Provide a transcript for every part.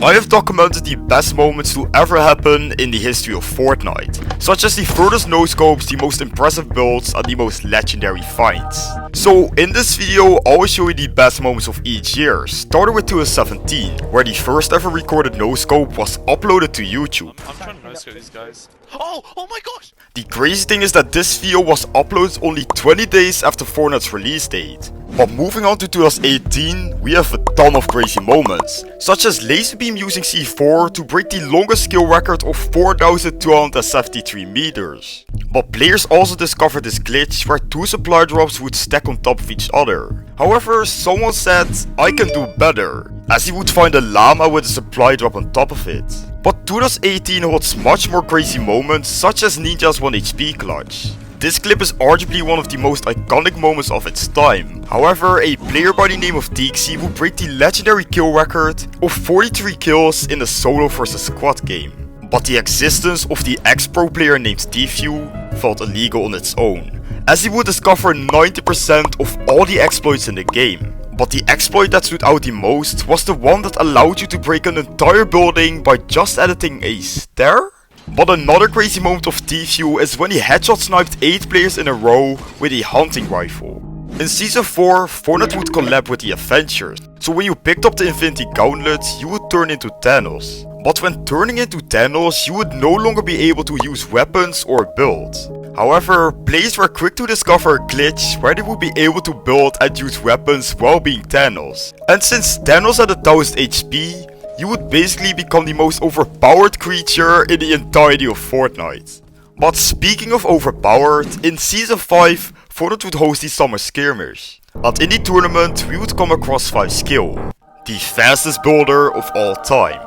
I have documented the best moments to ever happen in the history of Fortnite, such as the furthest no-scopes, the most impressive builds, and the most legendary finds. So in this video, I will show you the best moments of each year, starting with 2017, where the first ever recorded no-scope was uploaded to YouTube. I'm trying to no-scope these guys. Oh my gosh! The crazy thing is that this video was uploaded only 20 days after Fortnite's release date. But moving on to 2018, we have a ton of crazy moments, such as Lazarbeam using C4 to break the longest skill record of 4,273 meters. But players also discovered this glitch where two supply drops would stack on top of each other. However, someone said, I can do better, as he would find a llama with a supply drop on top of it. But 2018 holds much more crazy moments, such as Ninja's 1 HP clutch. This clip is arguably one of the most iconic moments of its time. However, a player by the name of Teeqzy would break the legendary kill record of 43 kills in a solo vs squad game. But the existence of the ex-pro player named Tfue felt illegal on its own, as he would discover 90% of all the exploits in the game. But the exploit that stood out the most was the one that allowed you to break an entire building by just editing a stair? But another crazy moment of Tfue is when he headshot sniped 8 players in a row with a hunting rifle. In Season 4, Fortnite would collab with the Avengers, so when you picked up the Infinity Gauntlet, you would turn into Thanos. But when turning into Thanos, you would no longer be able to use weapons or build. However, players were quick to discover a glitch where they would be able to build and use weapons while being Thanos. And since Thanos had 1000 HP, you would basically become the most overpowered creature in the entirety of Fortnite. But speaking of overpowered, in Season 5, Fortnite would host the Summer Skirmish. And in the tournament, we would come across Fiveskill, the fastest builder of all time.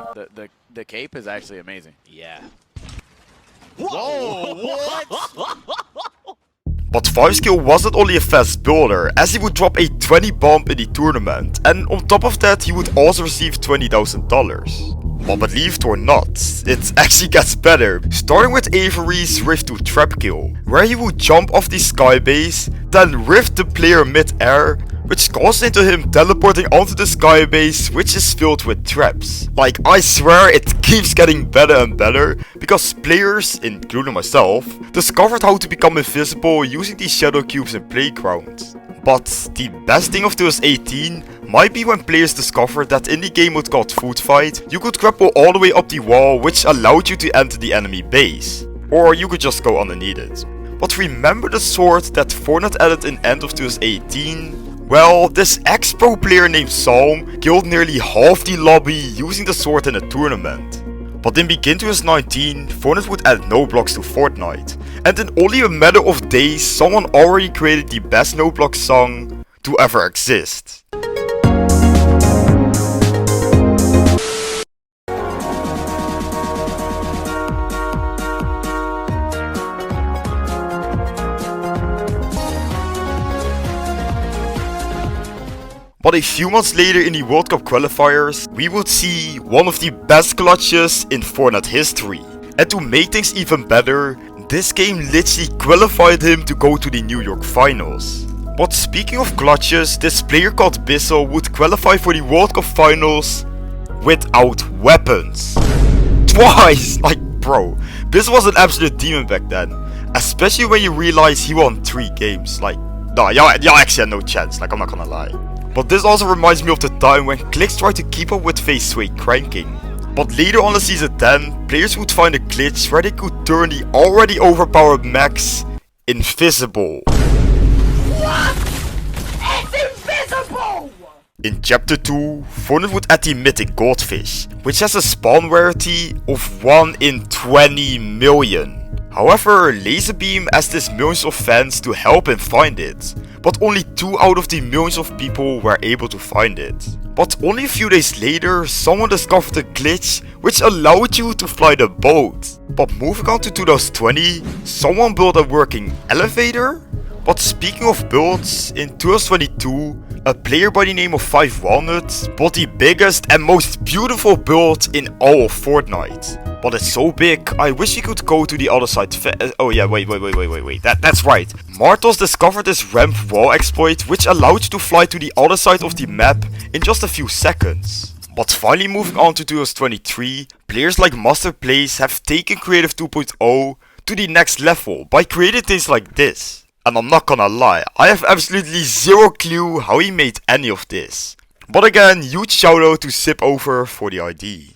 The cape is actually amazing. Yeah. Whoa! What? But Fiveskill wasn't only a fast builder, as he would drop a 20 bomb in the tournament, and on top of that he would also receive $20,000. But believe it or not, it actually gets better, starting with Avery's Rift to Trap Kill, where he would jump off the skybase, then rift the player mid-air, which caused into him teleporting onto the skybase, which is filled with traps. Like, I swear it keeps getting better and better, because players, including myself, discovered how to become invisible using these shadow cubes in playgrounds. But the best thing of 2018 might be when players discovered that in the game mode called Food Fight, you could grapple all the way up the wall, which allowed you to enter the enemy base. Or you could just go underneath it. But remember the sword that Fortnite added in end of 2018? Well, this ex-pro player named Psalm killed nearly half the lobby using the sword in a tournament. But in begin 2019, Fortnite would add no blocks to Fortnite, and in only a matter of days, someone already created the best no block song to ever exist. But a few months later in the World Cup qualifiers, we would see one of the best clutches in Fortnite history. And to make things even better, this game literally qualified him to go to the New York finals. But speaking of clutches, this player called Bizzle would qualify for the World Cup finals without weapons. Twice! Like, bro, Bizzle was an absolute demon back then. Especially when you realize he won 3 games. Like, nah, y'all actually had no chance, like, I'm not gonna lie. But this also reminds me of the time when Clix tried to keep up with Tfue cranking. But later on in Season 10, players would find a glitch where they could turn the already overpowered Max invisible. What? It's invisible! In Chapter 2, Fortnite would add the mythic goldfish, which has a spawn rarity of 1 in 20 million. However, Lazarbeam asked his millions of fans to help him find it, but only 2 out of the millions of people were able to find it. But only a few days later, someone discovered a glitch which allowed you to fly the boat. But moving on to 2020, someone built a working elevator? But speaking of builds, in 2022, a player by the name of 5Walnut built the biggest and most beautiful build in all of Fortnite. But it's so big, I wish we could go to the other side. Oh yeah, wait. That's right. Martoz discovered this ramp wall exploit which allowed you to fly to the other side of the map in just a few seconds. But finally moving on to 2023, players like MasterPlace have taken Creative 2.0 to the next level by creating things like this. And I'm not gonna lie, I have absolutely zero clue how he made any of this. But again, huge shoutout to Sipover for the ID.